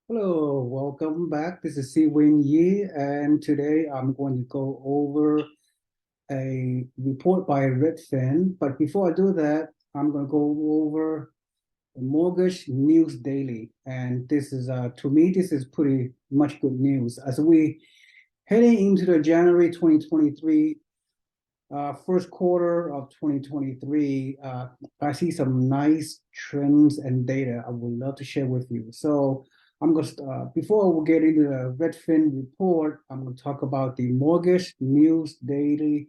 Hello, welcome back. This is Si Wing Yi, and today I'm going to go over a report by Redfin. But before I do that, I'm going to go over the Mortgage News Daily. And this is, to me, this is pretty much good news. As we heading into the January 2023, first quarter of 2023, I see some nice trends and data I would love to share with you. So I'm going to, before we get into the Redfin report, I'm going to talk about the Mortgage News Daily,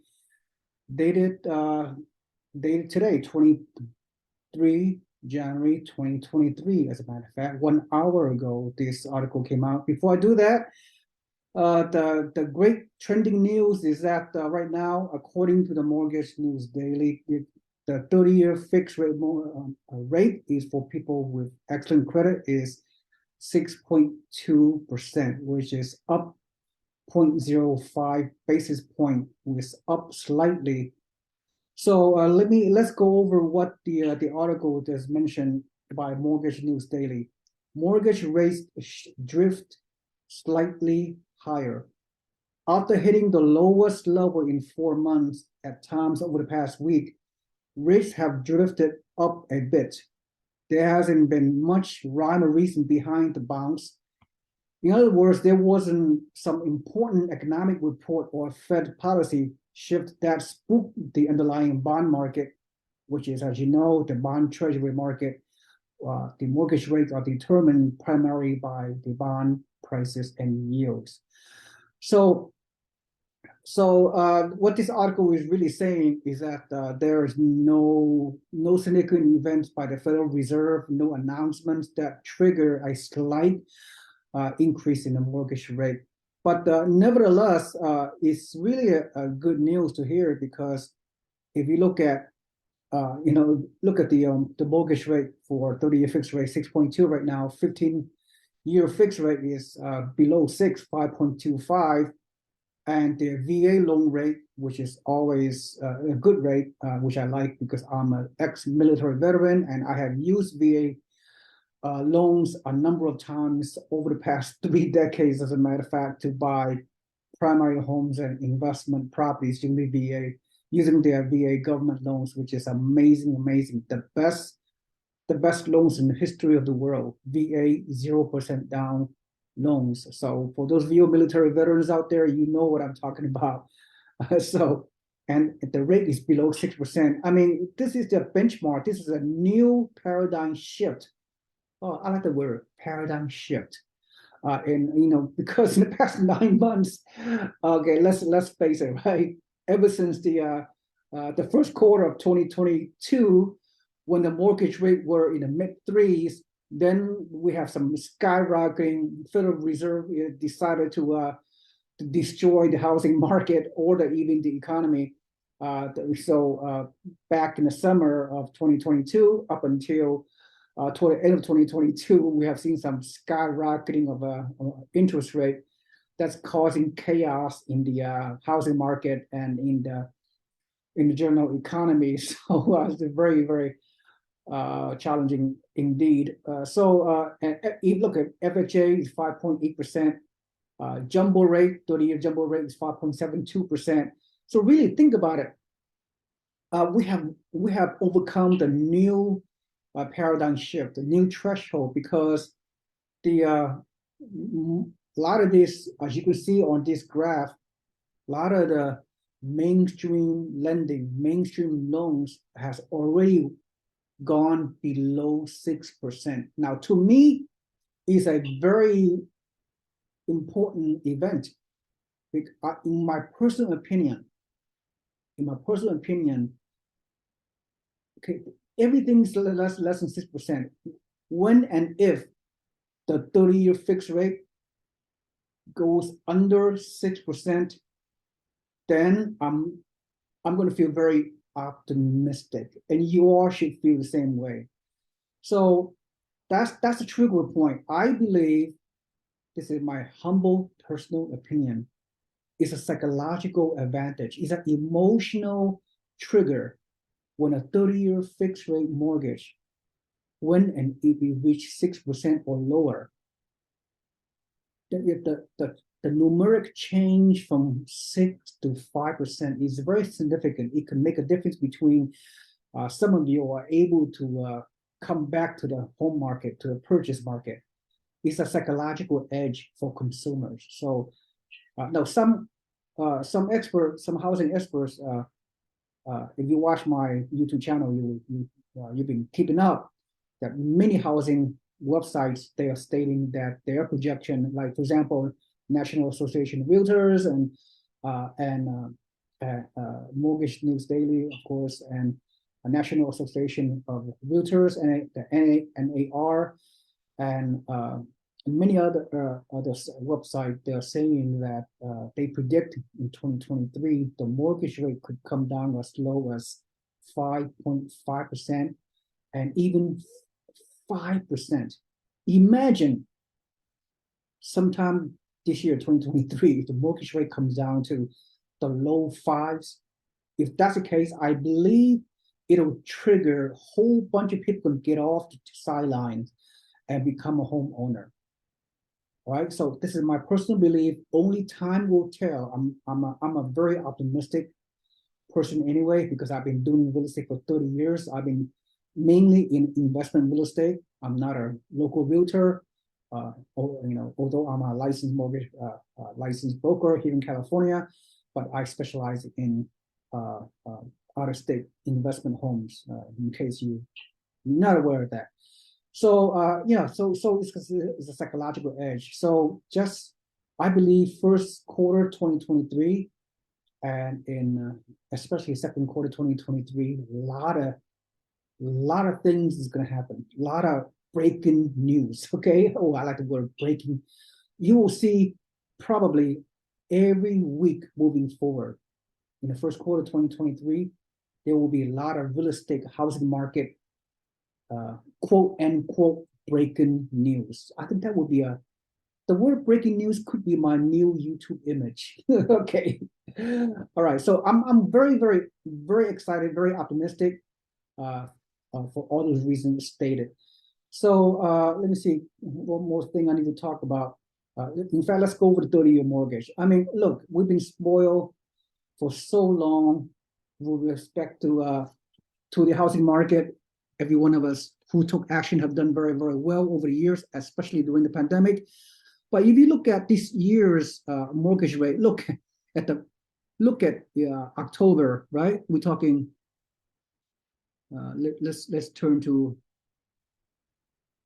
dated, dated today, 23 January 2023. As a matter of fact, 1 hour ago, this article came out. Before I do that, the great trending news is that right now, according to the Mortgage News Daily, the 30-year fixed rate is for people with excellent credit is 6.2%, which is up 0.05 basis point, is up slightly. So let's go over what the article just mentioned by Mortgage News Daily. Mortgage rates drift slightly higher. After hitting the lowest level in 4 months at times over the past week, rates have drifted up a bit. There hasn't been much rhyme or reason behind the bounce. In other words, there wasn't some important economic report or Fed policy shift that spooked the underlying bond market, which is, as you know, the bond treasury market. The mortgage rates are determined primarily by the bond prices and yields. So, what this article is really saying is that there is no significant events by the Federal Reserve, no announcements that trigger a slight increase in the mortgage rate. But nevertheless, it's really a good news to hear because if you look at look at the mortgage rate for 30-year fixed rate 6.2 right now. 15-year fixed rate is below 6, 5.25, and the VA loan rate, which is always a good rate, which I like because I'm an ex-military veteran and I have used VA loans a number of times over the past 3 decades, as a matter of fact, to buy primary homes and investment properties using their VA government loans, which is amazing, amazing. The best loans in the history of the world. VA 0% down loans. So for those VA military veterans out there, you know what I'm talking about. And the rate is below 6%. I mean, this is the benchmark. This is a new paradigm shift. Oh, I like the word paradigm shift. And because in the past 9 months, okay, let's face it, right? Ever since the first quarter of 2022, when the mortgage rate were in the mid threes, then we have some skyrocketing. Federal Reserve decided to destroy the housing market or even the economy. Back in the summer of 2022 up until toward the end of 2022, we have seen some skyrocketing of interest rate that's causing chaos in the housing market and in the general economy. So it's very, very challenging indeed. And look at FHA is 5.8%. Jumbo rate, 30-year jumbo rate is 5.72%. So really think about it. We have overcome the new paradigm shift, the new threshold, because a lot of this, as you can see on this graph, a lot of the mainstream lending, mainstream loans has already gone below 6%. Now, to me, is a very important event. In my personal opinion, okay, everything's less than 6%. When and if the 30-year fixed rate goes under 6%, then I'm going to feel very optimistic, and you all should feel the same way. So that's the trigger point. I believe, this is my humble personal opinion, it's a psychological advantage. It's an emotional trigger when a 30-year fixed rate mortgage, when and if we reach 6% or lower, the numeric change from 6 to 5% is very significant. It can make a difference between some of you are able to come back to the home market, to the purchase market. It's a psychological edge for consumers. So now some experts, some housing experts, if you watch my YouTube channel, you've been keeping up that many housing websites, they are stating that their projection, like for example, National Association of Realtors and Mortgage News Daily, of course, and a National Association of Realtors and the NAR and many other websites, they are saying that they predict in 2023 the mortgage rate could come down as low as 5.5% and even 5%. Imagine sometime this year, 2023, if the mortgage rate comes down to the low fives. If that's the case, I believe it'll trigger a whole bunch of people to get off the sidelines and become a homeowner. All right, so this is my personal belief. Only time will tell. I'm a very optimistic person anyway, because I've been doing real estate for 30 years. I've been mainly in investment real estate. I'm not a local realtor, although I'm a licensed mortgage licensed broker here in California, but I specialize in out-of-state investment homes. In case you're not aware of that. So so it's a psychological edge. So just I believe first quarter 2023 and in especially second quarter 2023, a lot of things is going to happen. A lot of breaking news. Okay. Oh, I like the word breaking. You will see probably every week moving forward. In the first quarter 2023, there will be a lot of real estate housing market quote unquote breaking news. I think that would be the word breaking news could be my new YouTube image. Okay. All right. So I'm very, very, very excited, very optimistic for all those reasons stated. So let me see. One more thing I need to talk about. In fact, let's go over the 30-year mortgage. I mean, look, we've been spoiled for so long with respect to the housing market. Every one of us who took action have done very, very well over the years, especially during the pandemic. But if you look at this year's mortgage rate, look at October, right? We're talking. Let's turn to.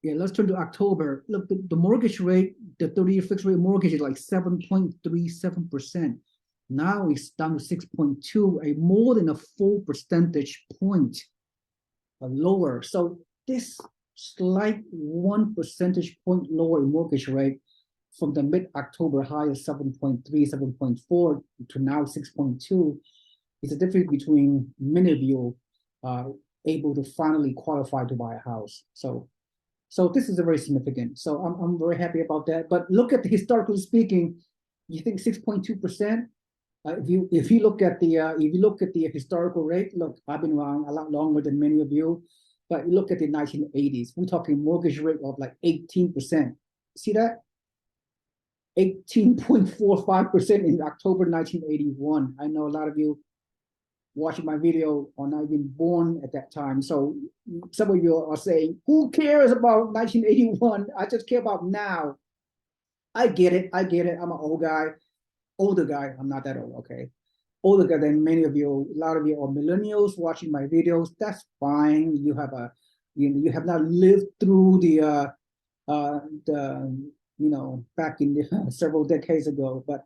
Yeah, let's turn to October. Look, the mortgage rate, the 30-year fixed rate mortgage is like 7.37%. Now it's down to 6.2, a more than a full percentage point lower. So this slight 1 percentage point lower mortgage rate from the mid-October high of 7.3, 7.4 to now 6.2 is the difference between many of you able to finally qualify to buy a house. So this is a very significant. So I'm very happy about that. But look at the historically speaking, you think 6.2%. If you look at the historical rate, look, I've been around a lot longer than many of you, but you look at the 1980s, we're talking mortgage rate of like 18%. See that? 18.45% in October 1981. I know a lot of you watching my video are not even born at that time. So some of you are saying, who cares about 1981? I just care about now. I get it. I'm an older guy. I'm not that old, okay? Older guy than many of you. A lot of you are millennials watching my videos. That's fine. You have not lived through the back in the, several decades ago, but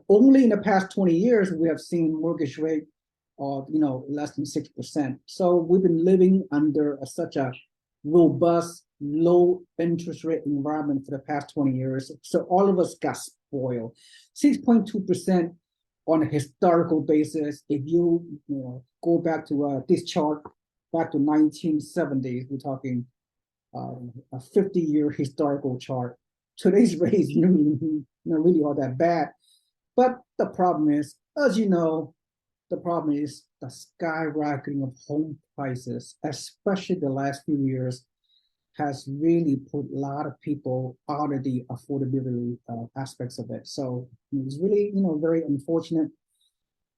only in the past 20 years we have seen mortgage rate of less than 6%. So we've been living under such a robust low interest rate environment for the past 20 years. So all of us got spoiled. 6.2% on a historical basis. If you go back to this chart back to 1970s, we're talking a 50-year historical chart. Today's rate is not really all that bad. But the problem is, as you know, the skyrocketing of home prices, especially the last few years. has really put a lot of people out of the affordability aspects of it. So it's really, very unfortunate.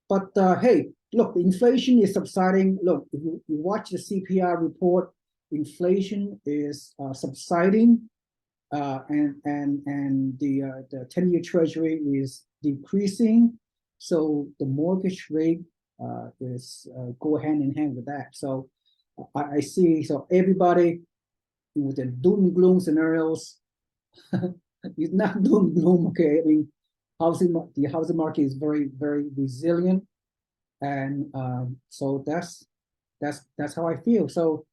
But hey, look, the inflation is subsiding. Look, if you watch the CPI report, inflation is subsiding, and the 10-year Treasury is decreasing. So the mortgage rate is go hand in hand with that. So I see. So everybody with the doom and gloom scenarios, it's not doom and gloom. Okay, I mean, the housing market is very very resilient, and so that's how I feel. So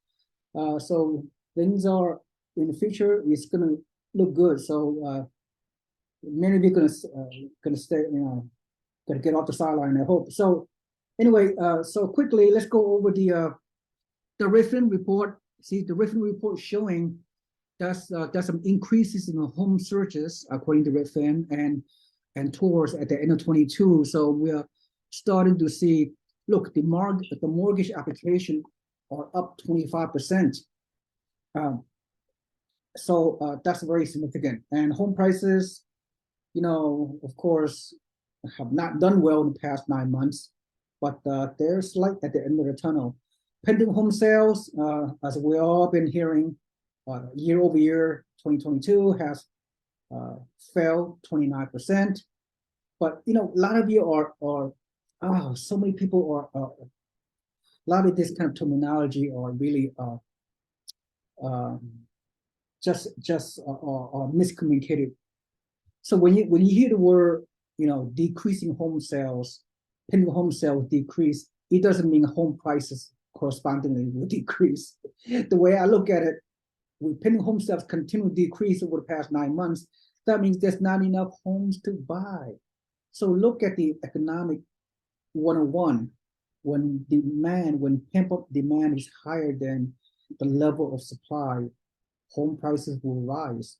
things are in the future. It's gonna look good. So many of you gonna stay, gonna get off the sideline, I hope. So anyway, so quickly, let's go over the Redfin report. See, the Redfin report showing there's some increases in the home searches according to Redfin and tours at the end of 22. So we are starting to see, look, the mortgage application are up 25%. So that's very significant. And home prices, of course, have not done well in the past 9 months, but there's light at the end of the tunnel. Pending home sales, as we all been hearing, year over year, 2022 has fell 29%. But a lot of you so many people are a lot of this kind of terminology are really just miscommunicated. So when you hear the word, decreasing home sales, pending home sales decrease, it doesn't mean home prices correspondingly will decrease. The way I look at it, with pending home sales continue to decrease over the past 9 months, that means there's not enough homes to buy. So look at the economic 101. When pent-up demand is higher than the level of supply, home prices will rise.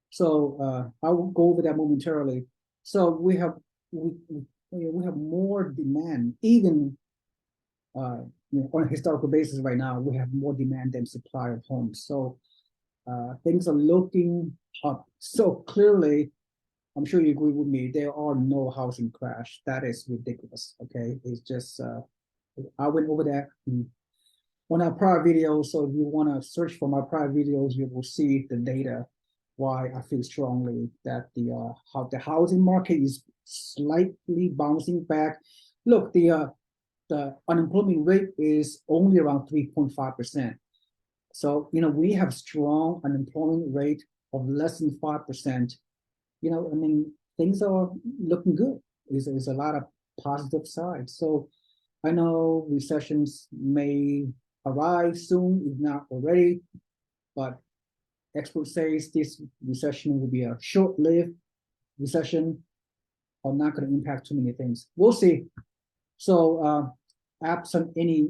So I will go over that momentarily. So we have more demand, even on a historical basis right now. We have more demand than supply of homes. So things are looking up. So clearly, I'm sure you agree with me, there are no housing crash. That is ridiculous. Okay, it's just I went over that on our prior videos. So if you want to search for my prior videos, you will see the data why I feel strongly that the housing market is slightly bouncing back. Look, the unemployment rate is only around 3.5%. So we have strong unemployment rate of less than 5%. I mean, things are looking good. There's a lot of positive sides. So I know recessions may arrive soon, if not already, but experts say this recession will be a short-lived recession or not going to impact too many things. We'll see. So absent any,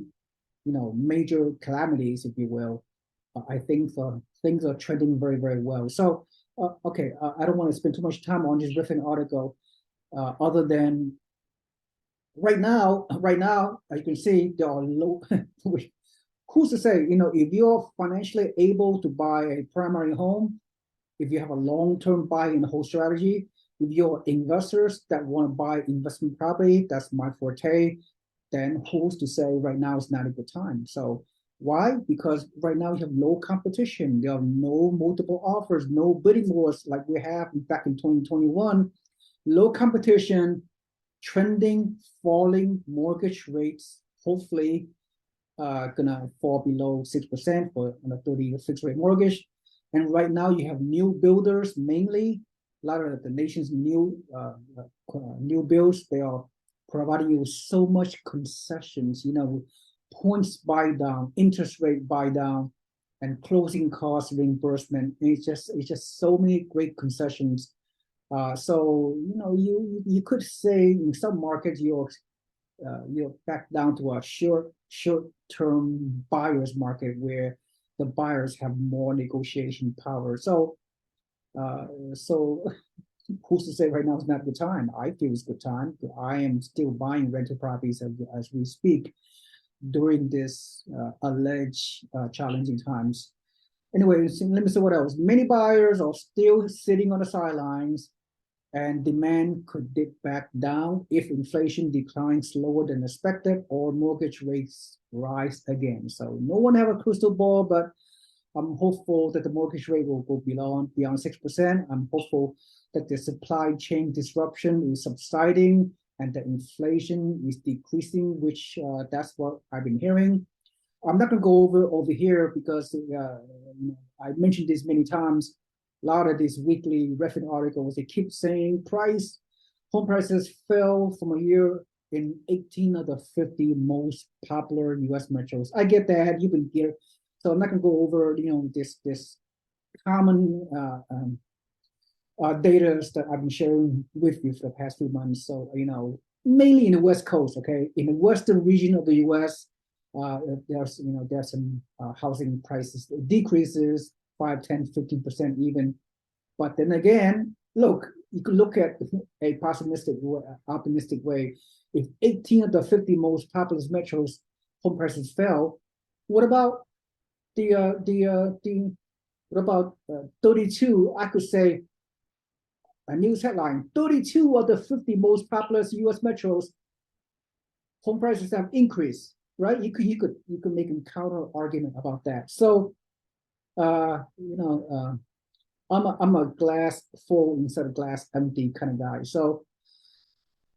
major calamities, if you will, I think things are trending very, very well. So, okay, I don't want to spend too much time on this Redfin article, other than right now, as you can see, there are low. Who's to say, if you're financially able to buy a primary home, if you have a long-term buy and hold strategy, if you're investors that want to buy investment property, that's my forte, then who's to say right now is not a good time? So why? Because right now you have no competition. There are no multiple offers, no bidding wars like we have back in 2021. Low competition, trending, falling mortgage rates, hopefully gonna fall below 6% for a 30-year fixed rate mortgage. And right now you have new builders, mainly a lot of the nation's new builds. They are providing you so much concessions, points buy down, interest rate buy down, and closing cost reimbursement. And it's just so many great concessions. So you could say in some markets you're back down to a short-term buyers market where the buyers have more negotiation power. So who's to say right now is not a good time? I feel it's a good time. I am still buying rental properties as we speak during this alleged challenging times. Anyway, so let me say what else. Many buyers are still sitting on the sidelines, and demand could dip back down if inflation declines slower than expected or mortgage rates rise again. So no one have a crystal ball, but I'm hopeful that the mortgage rate will go beyond 6%. I'm hopeful that the supply chain disruption is subsiding and the inflation is decreasing, which that's what I've been hearing. I'm not going to go over here because I mentioned this many times. A lot of these weekly Redfin articles, they keep saying home prices fell from a year in 18 of the 50 most popular U.S. metros. I get that. You've been here. So I'm not going to go over, this common data that I've been sharing with you for the past few months. So, mainly in the West Coast, okay? In the western region of the U.S., there's some housing prices decreases 5, 10, 15% even. But then again, look, you could look at a optimistic way. If 18 of the 50 most populous metros home prices fell, what about what about 32? I could say a news headline: 32 of the 50 most populous U.S. metros home prices have increased. Right? You could make a counter argument about that. So, I'm a glass full instead of glass empty kind of guy. So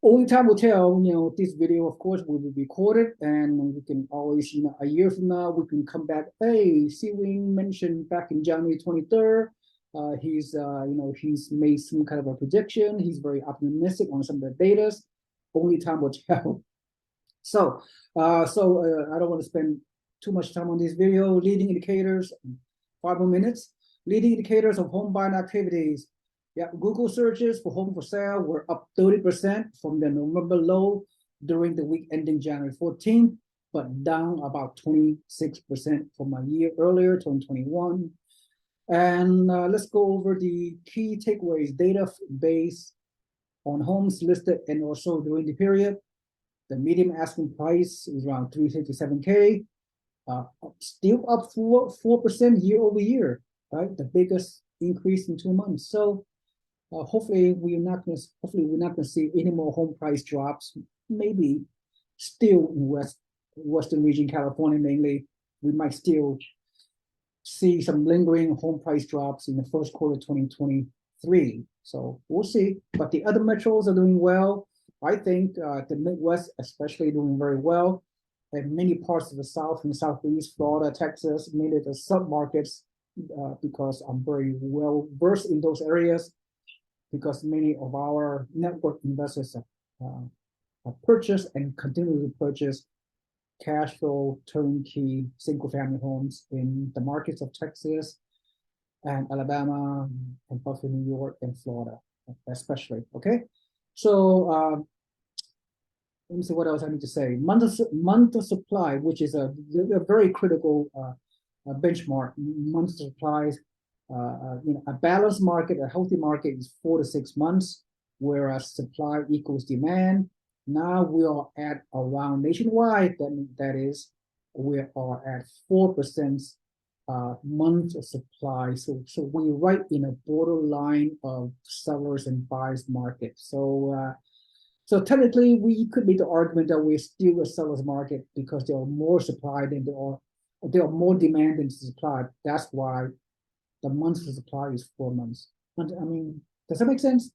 only time will tell. This video, of course, will be recorded, and we can always, a year from now, we can come back. Hey, Wing mentioned back in January 23rd, he's made some kind of a prediction. He's very optimistic on some of the data. Only time will tell. So, I don't want to spend too much time on this video. Leading indicators, 5 more minutes. Leading indicators of home buying activities. Yeah, Google searches for home for sale were up 30% from the November low during the week ending January 14th, but down about 26% from a year earlier, 2021. And let's go over the key takeaways. Data based on homes listed and also during the period. The median asking price is around $357K, still up 4% year over year, right? The biggest increase in 2 months. So hopefully we're not going to see any more home price drops. Maybe still in western region, California mainly, we might still see some lingering home price drops in the first quarter 2023. So we'll see. But the other metros are doing well. I think the Midwest especially doing very well. And many parts of the South and Southeast, Florida, Texas, made it as submarkets because I'm very well versed in those areas, because many of our network investors have purchased and continue to purchase cash flow turnkey single family homes in the markets of Texas and Alabama and Buffalo, New York, and Florida, especially. Okay. So let me see what else I need to say. Month of supply, which is a very critical benchmark. Month of supplies. A balanced market, a healthy market is 4 to 6 months, whereas supply equals demand. Now we are at around nationwide. That is, we are at 4% months of supply. So we're right in a borderline of sellers and buyers market. So technically, we could make the argument that we're still a seller's market because there are more supply than there are more demand than supply. That's why the months of supply is 4 months. I mean, does that make sense?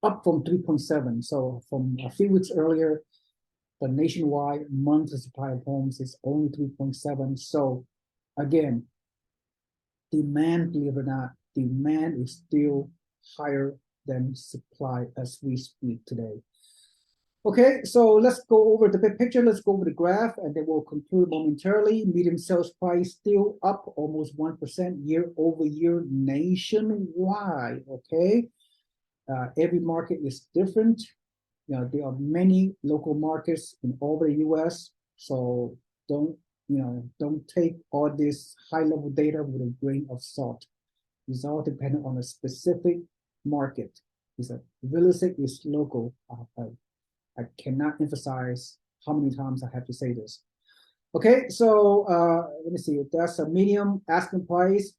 Up from 3.7. So from a few weeks earlier, the nationwide month of supply of homes is only 3.7. So again, demand, believe it or not, demand is still higher than supply as we speak today. Okay, so let's go over the big picture. Let's go over the graph, and then we'll conclude momentarily. Median sales price still up almost 1% year over year nationwide. Okay, every market is different. There are many local markets in all the U.S. So don't take all this high level data with a grain of salt. It's all dependent on a specific market. Real estate is local. I cannot emphasize how many times I have to say this. Okay, so let me see. That's a medium asking price.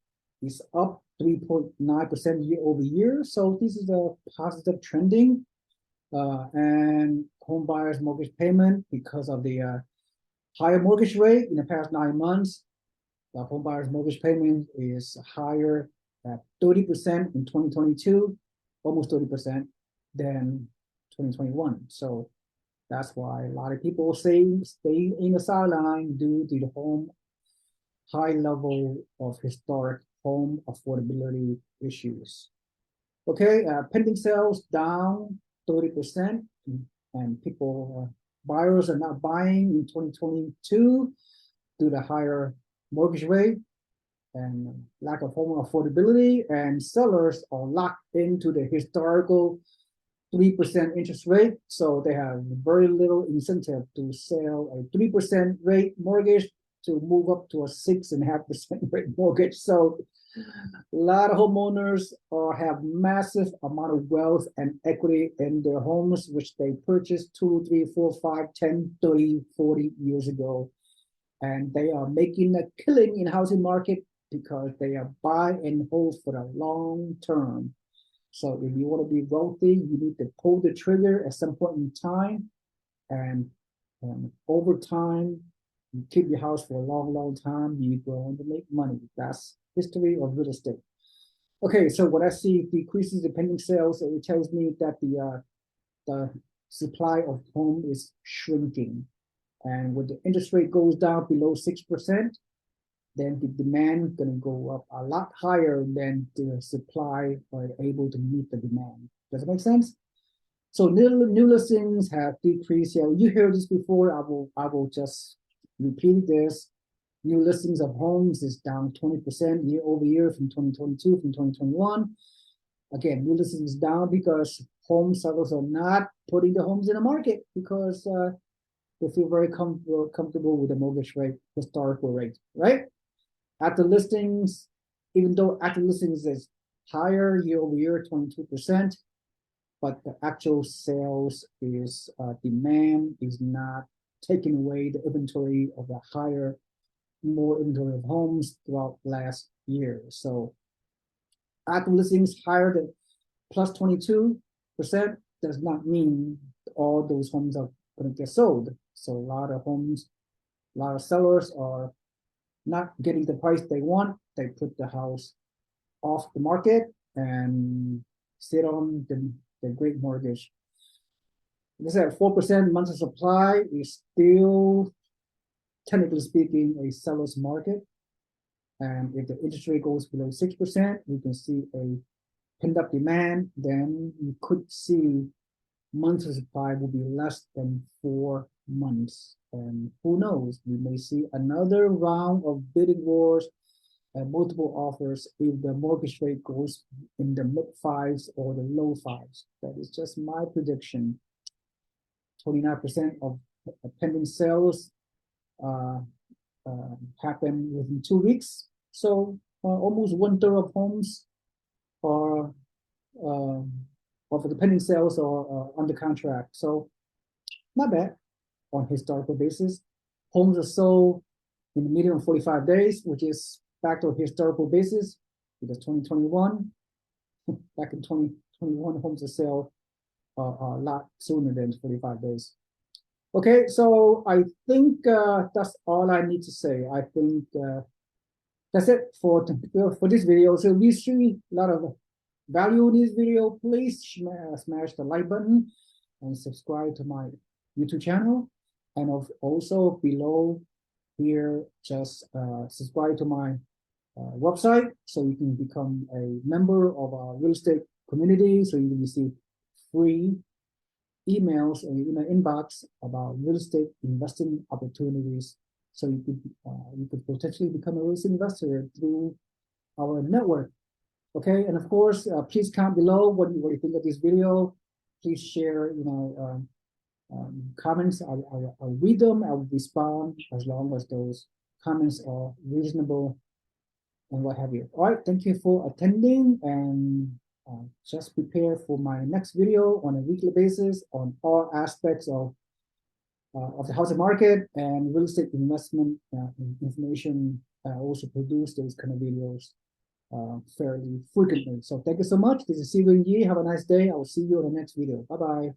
is up 3.9% year over year. So this is a positive trending. And home buyers mortgage payment, because of the higher mortgage rate in the past 9 months, the home buyers mortgage payment is higher at 30% in 2022, almost 30% than 2021. So that's why a lot of people stay in the sideline due to the high level of historic home affordability issues. Okay, pending sales down 30%, and buyers are not buying in 2022 due to higher mortgage rate and lack of home affordability, and sellers are locked into the historical 3% interest rate, so they have very little incentive to sell a 3% rate mortgage to move up to a 6.5% rate mortgage. So a lot of homeowners have massive amount of wealth and equity in their homes, which they purchased 2, 3, 4, 5, 10, 30, 40 years ago. And they are making a killing in housing market because they are buy and hold for the long term. So if you want to be wealthy, you need to pull the trigger at some point in time. And over time, you keep your house for a long, long time, you're going to make money. That's history of real estate. Okay, so what I see decreases in pending sales, it tells me that the supply of home is shrinking. And when the interest rate goes down below 6%, then the demand is going to go up a lot higher than the supply are able to meet the demand. Does it make sense? So new listings have decreased. Yeah, you heard this before. I will just repeat this. New listings of homes is down 20% year over year from 2022 from 2021. Again, new listings is down because home sellers are not putting the homes in the market because they feel very comfortable with the mortgage rate, historical rate, right? After listings, even though after listings is higher year over year, 22%, but the actual sales is demand is not taking away the inventory of the more inventory of homes throughout last year. So after listings higher than plus 22% does not mean all those homes are going to get sold. So a lot of sellers are not getting the price they want. They put the house off the market and sit on the great mortgage. This at 4% monthly supply is still, technically speaking, a seller's market. And if the interest rate goes below 6%, we can see a pent-up demand. Then you could see monthly supply will be less than 4 months. And who knows, we may see another round of bidding wars and multiple offers if the mortgage rate goes in the mid fives or the low fives. That is just my prediction. 29% of pending sales happen within 2 weeks. So almost 1/3 of homes are of the pending sales are under contract. So not bad on historical basis. Homes are sold in the median of 45 days, which is back to a historical basis because 2021, back in 2021, homes are sold a lot sooner than 45 days. Okay, so I think that's all I need to say. I think that's it for this video. So we see a lot of value in this video. Please smash the like button and subscribe to my YouTube channel. And also below here, just subscribe to my website so you can become a member of our real estate community so you can receive free emails in your email inbox about real estate investing opportunities so you could potentially become a real estate investor through our network. Okay, and of course, please comment below what you think of this video. Please share, comments. I'll read them. I'll respond as long as those comments are reasonable and what have you. All right, thank you for attending, and just prepare for my next video on a weekly basis on all aspects of the housing market and real estate investment information. I also produce those kind of videos fairly frequently. So thank you so much. This is Steven Yi. Have a nice day. I will see you in the next video. Bye bye.